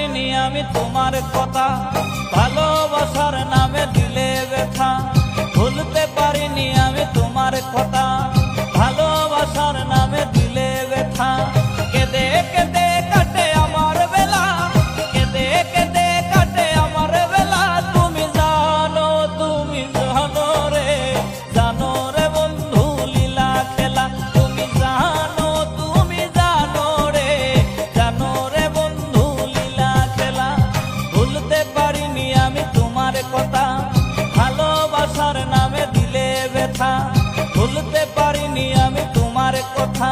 পারিনি আমি তোমার কথা, ভালোবাসার নামে দিলে ব্যথা। ভুলতে পারিনি আমি তোমার কথা, ভালোবাসার নামে দিলে ব্যথা। কেঁদে কেঁদে কাটে আমার বেলা, কেঁদে কেঁদে কাটে আমার বেলা। তুমি জানো রে, জানো রে বন্ধু লীলা খেলা। তুমি জানো রে, জানো রে বন্ধু লীলা খেলা। ভুলতে পারিনি আমি তোমার কথা, ভালোবাসার নামে দিলে ব্যথা। ভুলতে পারিনি আমি তোমার কথা।